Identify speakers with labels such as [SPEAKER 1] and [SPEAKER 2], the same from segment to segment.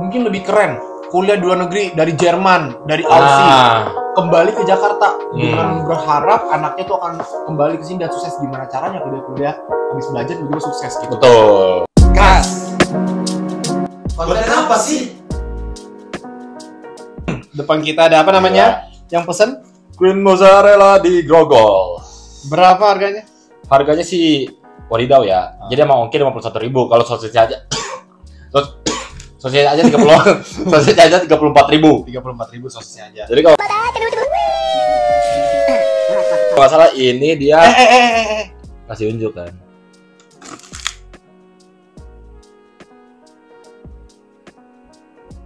[SPEAKER 1] mungkin lebih keren kuliah di luar negeri dari Jerman, dari Aussie, kembali ke Jakarta dengan berharap anaknya tuh akan kembali ke sini dan sukses. Gimana caranya kuliah habis belajar juga sukses gitu.
[SPEAKER 2] Betul.
[SPEAKER 1] Gas.
[SPEAKER 3] Konten apa sih?
[SPEAKER 1] Depan kita ada apa namanya? Yang pesen
[SPEAKER 2] Queen Mozzarella di Grogol.
[SPEAKER 1] berapa harganya?
[SPEAKER 2] Harganya sih wadidaw ya. Jadi emang ongkir 51.000. Kalau sosis aja sosis aja 30. Sosis aja 34.000.
[SPEAKER 1] 34.000 sosisnya aja.
[SPEAKER 2] Jadi kalau nggak salah ini dia kasih unjuk kan.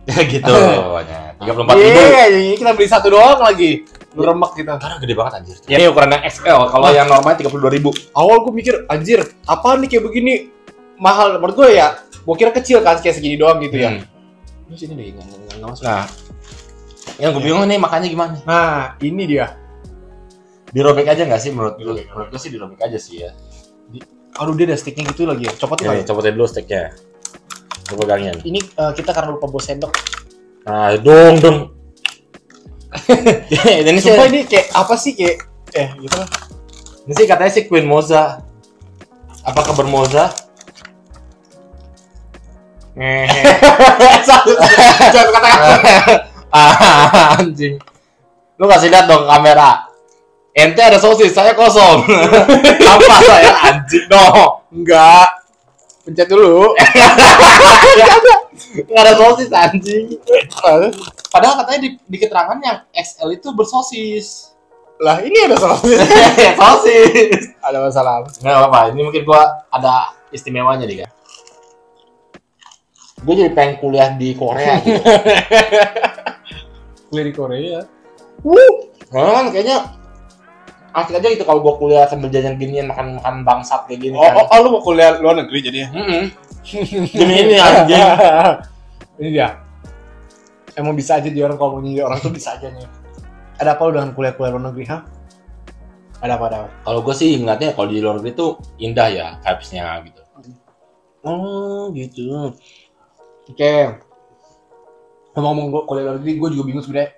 [SPEAKER 2] Ya gitu pokoknya. 34.000.
[SPEAKER 1] Iya, ini kita beli satu doang lagi. Lu remek gitu.
[SPEAKER 2] Karena gede banget anjir. Ini ukurannya XL. Kalau yang normal 32.000.
[SPEAKER 1] Awal gue mikir, anjir, apaan nih kayak begini? Mahal. Menurut gue ya, gue kira kecil kan, kayak segini doang gitu ya. Terus ini deh, nggak masuk.
[SPEAKER 2] Nah, yang gue bingung nih makannya gimana?
[SPEAKER 1] Nah, ini dia.
[SPEAKER 2] Dirobek aja nggak sih menurut gue? Menurut gue sih dirobek aja sih ya.
[SPEAKER 1] Aduh, dia ada sticknya gitu lagi ya. Copotin
[SPEAKER 2] Nih,
[SPEAKER 1] lagi.
[SPEAKER 2] copotin dulu steaknya. Gue pegangin.
[SPEAKER 1] Ini kita karena lupa bawa sendok.
[SPEAKER 2] Nah, dong. Ini sih,
[SPEAKER 1] Sumpah ini kayak apa sih kayak gitu lah.
[SPEAKER 2] ini sih katanya sih Queen Moza. Apa kabar Moza?
[SPEAKER 1] Jangan kata-kata.
[SPEAKER 2] Anjing. Lu kasih lihat dong ke kamera. Ente ada sosis, saya kosong. Apa saya anjing dong?
[SPEAKER 1] Enggak. Pencet dulu.
[SPEAKER 2] Nggak ada sosis anjing. Padahal katanya di keterangan yang XL itu bersosis.
[SPEAKER 1] Lah, ini ada salah.
[SPEAKER 2] Sosis.
[SPEAKER 1] Ada masalah.
[SPEAKER 2] Nggak apa-apa, ini mungkin gua ada istimewanya nih kan. Gue jadi pengen kuliah di Korea gitu.
[SPEAKER 1] Kuliah di Korea.
[SPEAKER 2] Kan kayaknya asik aja gitu kalau gua kuliah sambil jajan ginian makan bangsat kayak gini
[SPEAKER 1] Oh,
[SPEAKER 2] kan.
[SPEAKER 1] lu mau kuliah luar negeri jadinya?
[SPEAKER 2] Gini anjing.
[SPEAKER 1] Ini dia. Emang bisa aja dia orang kalau mau jadi orang tuh bisa aja nih. Ada apa lu dengan kuliah luar negeri, ha? Ada apa?
[SPEAKER 2] Kalau gua sih ngeliatnya kalau di luar negeri tuh indah ya vibes-nya gitu.
[SPEAKER 1] Oh, gitu. Oke. Ngomong-ngomong gua kuliah luar negeri, gua juga bingung sebenarnya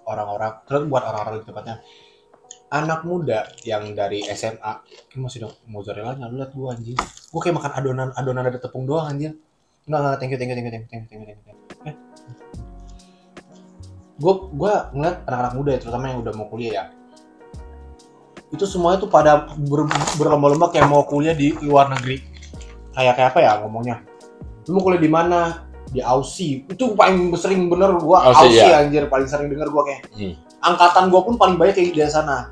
[SPEAKER 1] orang-orang, terus buat orang-orang di tempatnya. Anak muda yang dari SMA, ini masih dong mozzarella lu liat gua anjing. Gua kayak makan adonan ada tepung doang anjir. Enggak, thank you. Gua ngeliat anak-anak muda ya, terutama yang udah mau kuliah ya. Itu semuanya tuh pada berlomba-lomba kayak mau kuliah di luar negeri. Kayak apa ya ngomongnya? Lu mau kuliah di mana? Di Aussie. Itu paling sering bener gua Aussie
[SPEAKER 2] ya?
[SPEAKER 1] anjir, paling sering denger gua kayak. Angkatan gua pun paling banyak kayak di sana.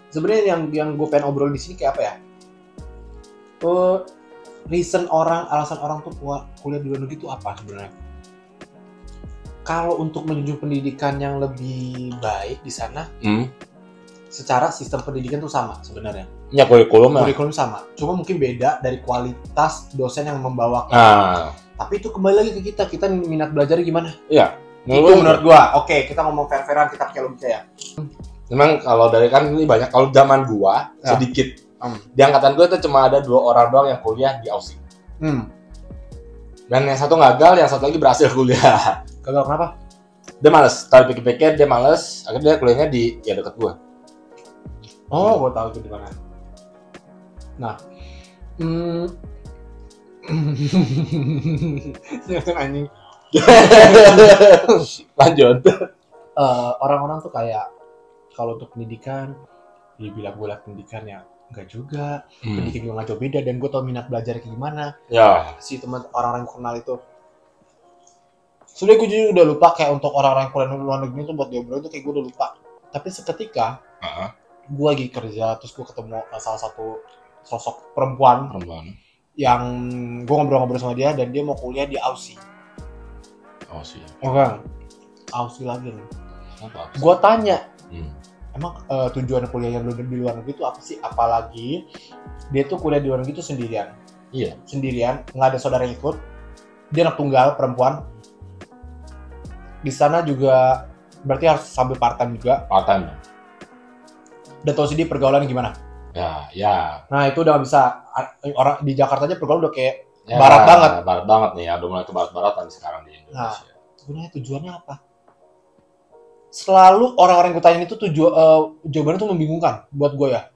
[SPEAKER 1] Sebenarnya yang gue pengen obrol di sini kayak apa ya? Alasan orang tuh kuliah di luar negeri itu apa sebenarnya? Kalau untuk menjunjung pendidikan yang lebih baik di sana, secara sistem pendidikan tuh sama sebenarnya.
[SPEAKER 2] Ya kurikulum
[SPEAKER 1] sama, cuma mungkin beda dari kualitas dosen yang membawakan. Tapi itu kembali lagi ke kita minat belajar gimana?
[SPEAKER 2] Iya.
[SPEAKER 1] Itu menurut gua. Oke, kita ngomong fair-fairan, kita pakai logika ya.
[SPEAKER 2] Memang kalau dari kan ini banyak. Kalau zaman gua sedikit. Di angkatan gua itu cuma ada 2 orang doang yang kuliah di Aussie. Dan yang satu gagal, yang satu lagi berhasil kuliah.
[SPEAKER 1] Gagal kenapa?
[SPEAKER 2] Dia males. Tahu pikir-pikir dia males. Akhirnya dia kuliahnya di dekat gua.
[SPEAKER 1] Oh, gua tahu itu di mana. Nah, anjing.
[SPEAKER 2] Lanjut.
[SPEAKER 1] Orang-orang tuh kayak kalau untuk pendidikan dibilang gue pendidikan ya enggak juga. Pendidikan juga nggak jauh beda dan gue tau minat belajar kayak gimana.
[SPEAKER 2] Ya.
[SPEAKER 1] Si teman orang-orang yang kenal itu. Sebenernya gue juga udah lupa kayak untuk orang-orang yang kuliah di luar negeri itu buat diobrol itu kayak gue udah lupa. Tapi seketika gue lagi kerja terus gue ketemu salah satu sosok perempuan yang gue ngobrol-ngobrol sama dia dan dia mau kuliah di Aussie.
[SPEAKER 2] Aussie.
[SPEAKER 1] Aussie lagi nih.
[SPEAKER 2] Apa?
[SPEAKER 1] Gue tanya, emang tujuan kuliah yang di luar negeri itu apa sih? Apalagi dia tuh kuliah di luar negeri itu sendirian.
[SPEAKER 2] Iya.
[SPEAKER 1] Sendirian, nggak ada saudara yang ikut. Dia anak tunggal, perempuan. Di sana juga berarti harus sambil part-time juga.
[SPEAKER 2] Part-time.
[SPEAKER 1] Udah tau sih dia pergaulan gimana?
[SPEAKER 2] Ya.
[SPEAKER 1] Nah itu udah nggak bisa. Orang di Jakarta aja pergaulan udah kayak
[SPEAKER 2] Ya,
[SPEAKER 1] barat banget.
[SPEAKER 2] Barat banget nih, udah mulai ke barat-baratan sekarang di Indonesia.
[SPEAKER 1] Sebenarnya tujuannya apa? Selalu orang-orang yang kutanya itu jawabannya tuh membingungkan buat gue ya.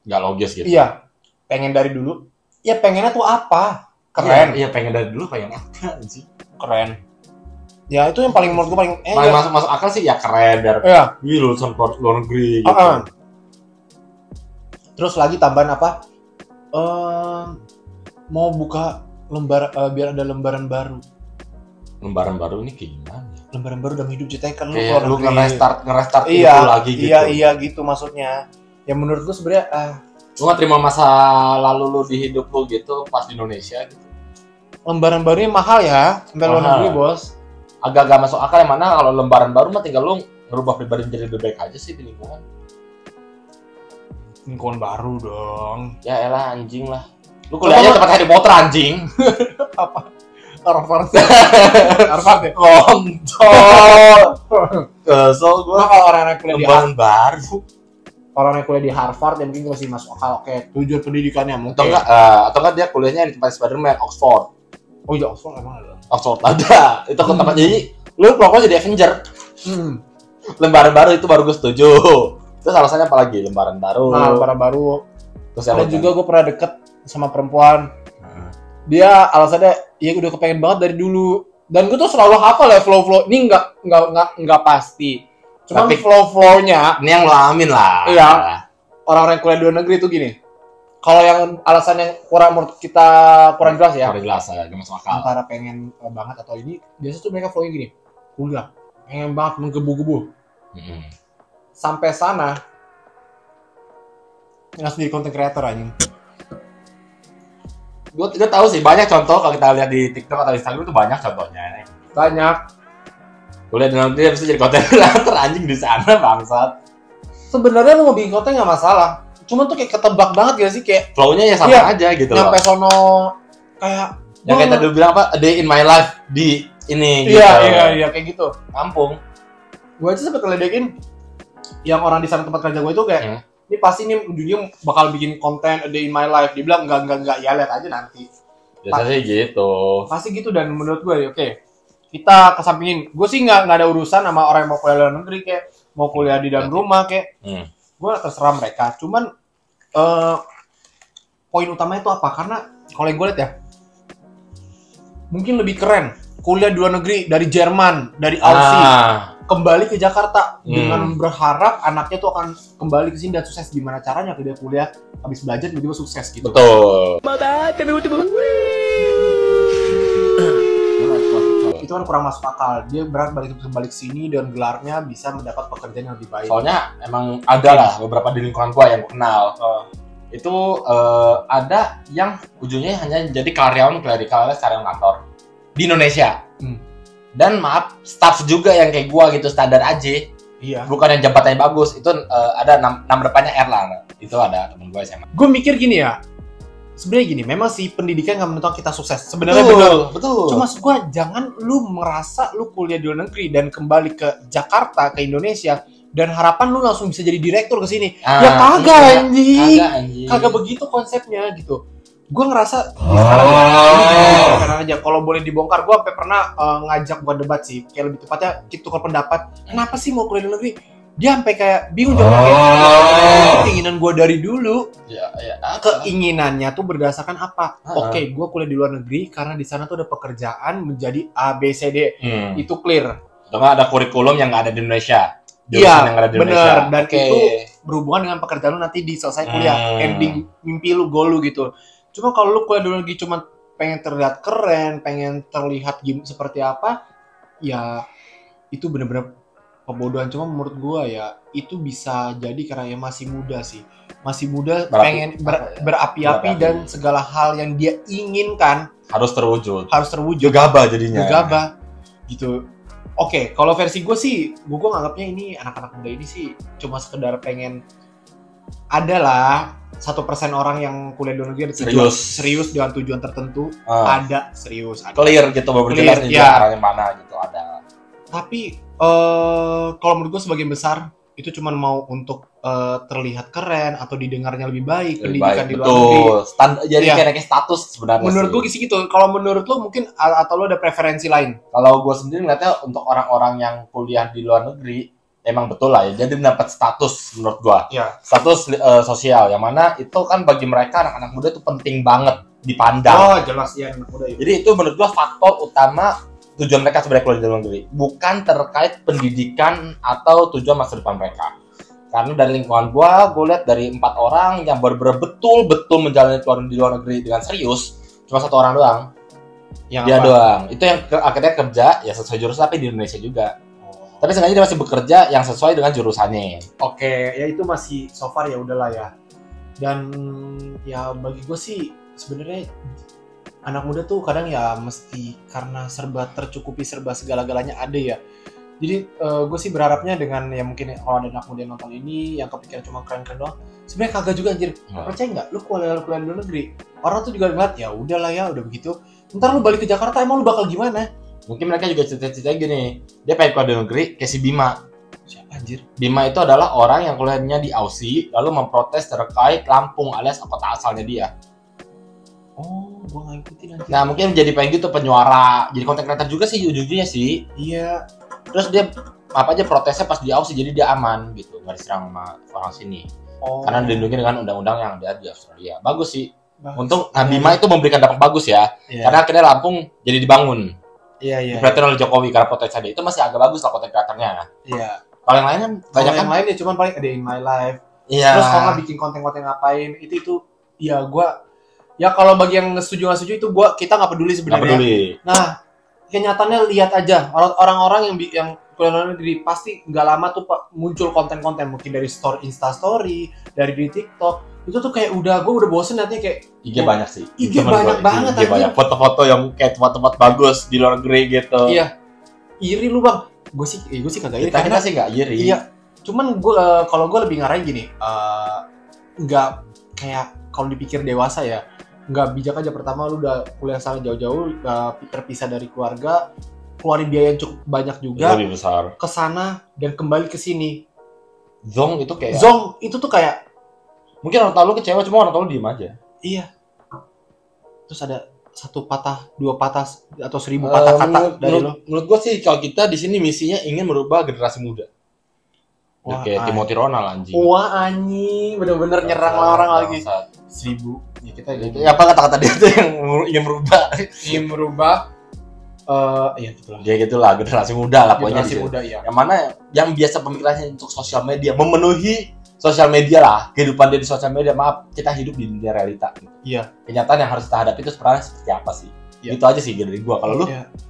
[SPEAKER 2] Nggak logis gitu.
[SPEAKER 1] Iya, pengen dari dulu. Ya pengennya tuh apa? Keren.
[SPEAKER 2] Iya, pengen dari dulu pengen apa sih?
[SPEAKER 1] Keren. Ya itu yang paling menurut gue paling
[SPEAKER 2] masuk akal sih ya keren biar lulusan luar negeri gitu.
[SPEAKER 1] Terus lagi tambahan apa? Mau buka biar ada lembaran baru.
[SPEAKER 2] Lembaran baru ini kayak gimana?
[SPEAKER 1] Lembaran baru dalam hidup kita kan
[SPEAKER 2] lu nge-restart itu
[SPEAKER 1] iya,
[SPEAKER 2] lagi gitu.
[SPEAKER 1] Iya gitu maksudnya. Ya menurut gue sebenarnya
[SPEAKER 2] lu nggak terima masa lalu lu di hidup lu gitu pas di Indonesia gitu.
[SPEAKER 1] Lembaran barunya mahal ya, sampai luar negeri bos.
[SPEAKER 2] Agak-agak masuk akal yang mana kalau lembaran baru mah tinggal lu ngerubah pribadi menjadi lebih baik aja sih di lingkungan.
[SPEAKER 1] Lingkungan baru dong.
[SPEAKER 2] Ya elah anjing lah. Lu kuliahnya tempat Harry Potter anjing.
[SPEAKER 1] Apa? Harvard ya?
[SPEAKER 2] Kontol. Kesel gua.
[SPEAKER 1] Kalau orang-orang kuliah
[SPEAKER 2] lembaran baru.
[SPEAKER 1] Orang yang kuliah di Harvard yang mungkin masih masuk akal. Oke, tujuan pendidikannya mungkin.
[SPEAKER 2] Atau enggak dia kuliahnya di tempat Spider-Man, Oxford.
[SPEAKER 1] Oh iya, Oxford emang ada.
[SPEAKER 2] Oxford ada. Itu tempat jadi lu pokoknya jadi Avenger. Lembaran baru itu baru gue setuju. Terus alasannya apa lagi? Lembaran baru.
[SPEAKER 1] Nah, lembaran baru.
[SPEAKER 2] Terus
[SPEAKER 1] dan juga gue pernah deket sama perempuan. Dia alasannya ya udah kepengen banget dari dulu. Dan gue tuh selalu hafal ya flow. Ini enggak pasti. Cuma flow-flownya
[SPEAKER 2] ini yang lo amin lah.
[SPEAKER 1] Iya. Orang-orang yang kuliah di luar negeri itu gini. Kalau yang alasan yang menurut kita kurang jelas ya.
[SPEAKER 2] Kurang jelas ya, gak masuk akal.
[SPEAKER 1] Antara pengen banget atau ini, biasanya tuh mereka flownya gini. Kuliah, pengen banget menggebu-gebu. Sampai sana, langsung jadi content creator anjing.
[SPEAKER 2] Gue tahu sih banyak contoh kalau kita lihat di TikTok atau Instagram itu banyak contohnya.
[SPEAKER 1] Banyak.
[SPEAKER 2] Kuliah dengan dia bisa jadi content creator anjing di sana bangsat.
[SPEAKER 1] Sebenarnya lu mau bikin konten nggak masalah. Cuma tuh kayak ketebak banget gak sih kayak
[SPEAKER 2] flow-nya ya sama aja gitu loh.
[SPEAKER 1] Nyampe sono kayak
[SPEAKER 2] yang kayak tadi bilang apa? A day in my life di ini
[SPEAKER 1] gitu. Iya kayak gitu.
[SPEAKER 2] Kampung.
[SPEAKER 1] Gue aja sempet ngeledekin yang orang di sana tempat kerja gue itu kayak ini pasti nih ujungnya bakal bikin konten a day in my life. Dia bilang enggak ya lihat aja nanti.
[SPEAKER 2] Biasanya gitu.
[SPEAKER 1] Pasti gitu dan menurut gue oke. Kita kesampingin. Gue sih nggak ada urusan sama orang yang mau kuliah di luar negeri kayak mau kuliah di dalam rumah kayak. Gue terserah mereka, cuman poin utamanya itu apa? Karena kalau yang gue lihat ya, mungkin lebih keren kuliah di luar negeri dari Jerman, dari Aussie, kembali ke Jakarta dengan berharap anaknya tuh akan kembali ke sini dan sukses. Gimana caranya dia kuliah habis belajar tiba-tiba sukses gitu?
[SPEAKER 2] Betul.
[SPEAKER 1] Itu kan kurang masuk akal. Dia berat balik ke sini dan gelarnya bisa mendapat pekerjaan yang lebih baik.
[SPEAKER 2] Soalnya emang ada lah beberapa di lingkungan gua yang kenal. Itu ada yang ujungnya hanya jadi karyawan klerikal secara kantor di Indonesia. Dan maaf, staff juga yang kayak gua gitu standar aja.
[SPEAKER 1] Iya.
[SPEAKER 2] Bukan yang jabatannya bagus. Itu ada nama depannya R lah. Itu ada temen gua SMA.
[SPEAKER 1] Gue mikir gini ya. Sebenarnya gini, memang sih pendidikan nggak menentukan kita sukses. Sebenarnya benar.
[SPEAKER 2] Betul.
[SPEAKER 1] Cuma maksud gue, jangan lu merasa lu kuliah di luar negeri dan kembali ke Jakarta, ke Indonesia, dan harapan lu langsung bisa jadi direktur ke sini. Ya kagak anjing. Kagak begitu konsepnya gitu. Gue ngerasa sekarang aja kalau boleh dibongkar, gue sampai pernah ngajak buat debat sih, kayak lebih tepatnya kita tukar pendapat. Kenapa sih mau kuliah di luar negeri? Dia sampai kayak bingung jawabnya. Keinginan gue dari dulu. Keinginannya tuh berdasarkan apa? Oke, gue kuliah di luar negeri karena di sana tuh ada pekerjaan menjadi ABCD. Itu clear.
[SPEAKER 2] Atau nggak ada kurikulum yang nggak ada di Indonesia.
[SPEAKER 1] Iya, benar. Dan itu berhubungan dengan pekerjaan lu nanti di selesai kuliah. Ending mimpi lu, goal lu gitu. Cuma kalau lu kuliah di luar negeri cuma pengen terlihat keren, pengen terlihat seperti apa, ya itu benar-benar kebodohan. Cuma menurut gua ya itu bisa jadi karena ya masih muda sih. Masih muda, pengen berapi-api dan segala hal yang dia inginkan harus terwujud.
[SPEAKER 2] Gegabah jadinya.
[SPEAKER 1] Gegabah gitu. Oke, kalau versi gue sih, gue nganggapnya ini anak-anak muda ini sih cuma sekedar pengen adalah 1% orang yang kuliah di luar negeri ada serius dengan tujuan tertentu, ada serius, ada.
[SPEAKER 2] Clear gitu, baru jelas nih arahnya mana gitu ada.
[SPEAKER 1] Tapi kalau menurut gue sebagian besar itu cuma mau untuk terlihat keren atau didengarnya lebih baik,
[SPEAKER 2] Lebih
[SPEAKER 1] pendidikan
[SPEAKER 2] baik,
[SPEAKER 1] di luar negeri.
[SPEAKER 2] Jadi
[SPEAKER 1] Iya.
[SPEAKER 2] kayak status sebenarnya.
[SPEAKER 1] Menurut
[SPEAKER 2] sih.
[SPEAKER 1] gue sih gitu. Kalau menurut lo mungkin atau lo ada preferensi lain?
[SPEAKER 2] Kalau gue sendiri ngeliatnya untuk orang-orang yang kuliah di luar negeri emang betul lah ya. Jadi mendapat status menurut gue.
[SPEAKER 1] Iya.
[SPEAKER 2] Status sosial yang mana itu kan bagi mereka anak-anak muda itu penting banget dipandang.
[SPEAKER 1] Oh jelas ya anak muda ya.
[SPEAKER 2] Jadi itu menurut gue faktor utama tujuan mereka sebenarnya keluar dari luar negeri. Bukan terkait pendidikan atau tujuan masa depan mereka. Karena dari lingkungan gue lihat dari 4 orang yang benar-benar betul-betul menjalani di luar negeri dengan serius, cuma 1 orang doang.
[SPEAKER 1] Yang
[SPEAKER 2] Dia
[SPEAKER 1] apa?
[SPEAKER 2] doang. Itu yang akhirnya kerja ya sesuai jurusan tapi di Indonesia juga. Tapi sengaja dia masih bekerja yang sesuai dengan jurusannya.
[SPEAKER 1] Oke, ya itu masih so far ya udahlah ya. Dan ya bagi gue sih sebenarnya anak muda tuh kadang ya mesti karena serba tercukupi, serba segala-galanya ada ya. Jadi gue sih berharapnya dengan ya mungkin kalau ada anak muda yang nonton ini yang kepikiran cuma keren-keren doang, sebenarnya kagak juga anjir. Percaya nggak? Lu kuliah di luar negeri, orang tuh juga ngeliat ya udahlah ya udah begitu. Ntar lu balik ke Jakarta emang lu bakal gimana?
[SPEAKER 2] Mungkin mereka juga cerita-cerita gini, dia pengen keluar dari negeri kayak si Bima.
[SPEAKER 1] Siapa anjir?
[SPEAKER 2] Bima itu adalah orang yang kuliahnya di Aussie lalu memprotes terkait Lampung alias kota asalnya dia.
[SPEAKER 1] Oh, gue nggak ngikutin anjir.
[SPEAKER 2] Nah mungkin jadi pengen gitu penyuara, jadi content creator juga sih ujung-ujungnya sih.
[SPEAKER 1] Iya.
[SPEAKER 2] Terus dia apa aja protesnya pas di Aussie jadi dia aman gitu, nggak diserang sama orang sini.
[SPEAKER 1] Oh.
[SPEAKER 2] Karena dilindungi dengan undang-undang yang ada di Australia. Bagus sih.
[SPEAKER 1] Bagus.
[SPEAKER 2] Untung Bima itu memberikan dampak bagus ya.
[SPEAKER 1] Iya.
[SPEAKER 2] Karena akhirnya Lampung jadi dibangun.
[SPEAKER 1] Iya.
[SPEAKER 2] Diperhatikan oleh Jokowi karena protesnya dia. Itu masih agak bagus lah content creatornya.
[SPEAKER 1] Iya.
[SPEAKER 2] Kalau yang lain kan banyak
[SPEAKER 1] Yang
[SPEAKER 2] kan.
[SPEAKER 1] lain ya cuman paling ada in my life.
[SPEAKER 2] Iya.
[SPEAKER 1] Terus kalau nggak bikin konten-konten ngapain itu ya gue ya kalau bagi yang setuju nggak setuju itu kita nggak peduli
[SPEAKER 2] Nggak
[SPEAKER 1] sebenarnya.
[SPEAKER 2] peduli.
[SPEAKER 1] Nah kenyataannya lihat aja orang-orang yang kuliah luar negeri pasti nggak lama tuh muncul konten-konten mungkin dari Insta Story, dari di TikTok itu tuh kayak gue udah bosen nanti kayak
[SPEAKER 2] IG banyak sih.
[SPEAKER 1] IG
[SPEAKER 2] Temen
[SPEAKER 1] banyak
[SPEAKER 2] gua,
[SPEAKER 1] banget,
[SPEAKER 2] IG banyak
[SPEAKER 1] anjir.
[SPEAKER 2] foto-foto yang kayak tempat-tempat bagus di luar negeri gitu.
[SPEAKER 1] iya iri lu bang. Gue sih kagak iri
[SPEAKER 2] Kita sih nggak iri.
[SPEAKER 1] iya. Cuman kalau gue lebih ngarahin gini, nggak kayak kalau dipikir dewasa ya, nggak bijak aja. Pertama lu udah kuliah sana jauh-jauh, terpisah dari keluarga, keluarin biaya yang cukup banyak juga
[SPEAKER 2] Lebih besar.
[SPEAKER 1] ke sana dan kembali ke sini.
[SPEAKER 2] Zong itu kayak.
[SPEAKER 1] Zong itu tuh kayak
[SPEAKER 2] Mungkin orang tua lu kecewa cuma orang tua lu diem aja.
[SPEAKER 1] iya. Terus ada 1 patah, 2 patah atau 1000 patah kata dari lu.
[SPEAKER 2] Menurut gua sih kalau kita di sini misinya ingin merubah generasi muda.
[SPEAKER 1] Wah,
[SPEAKER 2] Kayak Timothy Ronald anjing.
[SPEAKER 1] Wah anjing, bener-bener nyerang orang lagi.
[SPEAKER 2] Bangsat.
[SPEAKER 1] 1000. Ya kita
[SPEAKER 2] Itu apa kata-kata dia tuh yang ingin merubah?
[SPEAKER 1] ingin merubah. Iya gitulah.
[SPEAKER 2] Dia gitulah generasi muda lah pokoknya.
[SPEAKER 1] Generasi
[SPEAKER 2] di situ.
[SPEAKER 1] muda ya.
[SPEAKER 2] Yang mana yang biasa pemikirannya untuk sosial media, memenuhi sosial media lah, kehidupan dia di sosial media. Maaf, kita hidup di dunia realita.
[SPEAKER 1] Iya.
[SPEAKER 2] Kenyataan yang harus kita hadapi itu sebenarnya seperti apa sih?
[SPEAKER 1] Iya.
[SPEAKER 2] Itu aja sih dari gua. Kalau lu?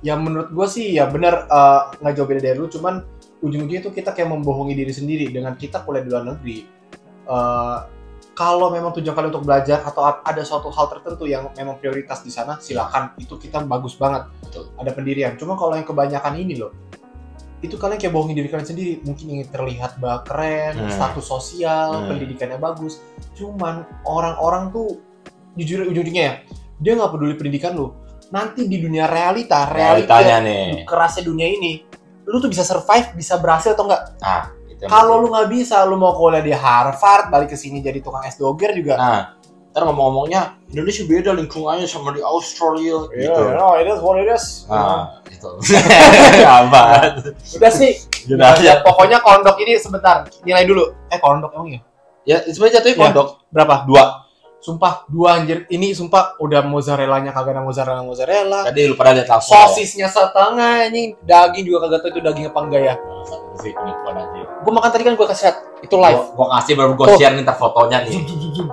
[SPEAKER 1] Ya menurut gue sih ya benar nggak jauh beda dari lu, cuman ujung-ujungnya itu kita kayak membohongi diri sendiri dengan kita kuliah di luar negeri. Kalau memang tujuan kalian untuk belajar atau ada suatu hal tertentu yang memang prioritas di sana, silakan. Itu kita bagus banget.
[SPEAKER 2] Betul.
[SPEAKER 1] Ada pendirian. Cuma kalau yang kebanyakan ini loh, itu kalian kayak bohongin diri kalian sendiri. Mungkin ingin terlihat keren, status sosial, pendidikannya bagus. Cuman orang-orang tuh jujur ujung-ujungnya ya, dia nggak peduli pendidikan lu. Nanti di dunia
[SPEAKER 2] realitanya nih.
[SPEAKER 1] kerasnya dunia ini, lu tuh bisa survive, bisa berhasil atau enggak?
[SPEAKER 2] Nah, itu yang
[SPEAKER 1] Kalau
[SPEAKER 2] penting.
[SPEAKER 1] lu nggak bisa, lu mau kuliah di Harvard, balik ke sini jadi tukang S doger juga.
[SPEAKER 2] Nah, ntar ngomong-ngomongnya Indonesia beda lingkungannya sama di Australia gitu.
[SPEAKER 1] It is what it is.
[SPEAKER 2] Nah, itu. Apa?
[SPEAKER 1] Udah sih.
[SPEAKER 2] Udah aja.
[SPEAKER 1] Pokoknya kondok ini sebentar, nilai dulu. Kondok emang ya?
[SPEAKER 2] Ya, sebenarnya jatuhnya
[SPEAKER 1] Ya.
[SPEAKER 2] kondok.
[SPEAKER 1] Berapa?
[SPEAKER 2] 2.
[SPEAKER 1] Sumpah, 2 anjir. Ini sumpah udah mozzarellanya kagak ada mozzarella.
[SPEAKER 2] Tadi lu pada lihat langsung.
[SPEAKER 1] Sosisnya setengah anjing, daging juga kagak tahu itu daging apa enggak ya.
[SPEAKER 2] Sih, penipuan aja.
[SPEAKER 1] Gue makan tadi kan gue kasih lihat. Itu live.
[SPEAKER 2] Gua kasih baru gua
[SPEAKER 1] Oh.
[SPEAKER 2] share nih ntar fotonya nih.
[SPEAKER 1] Zoom.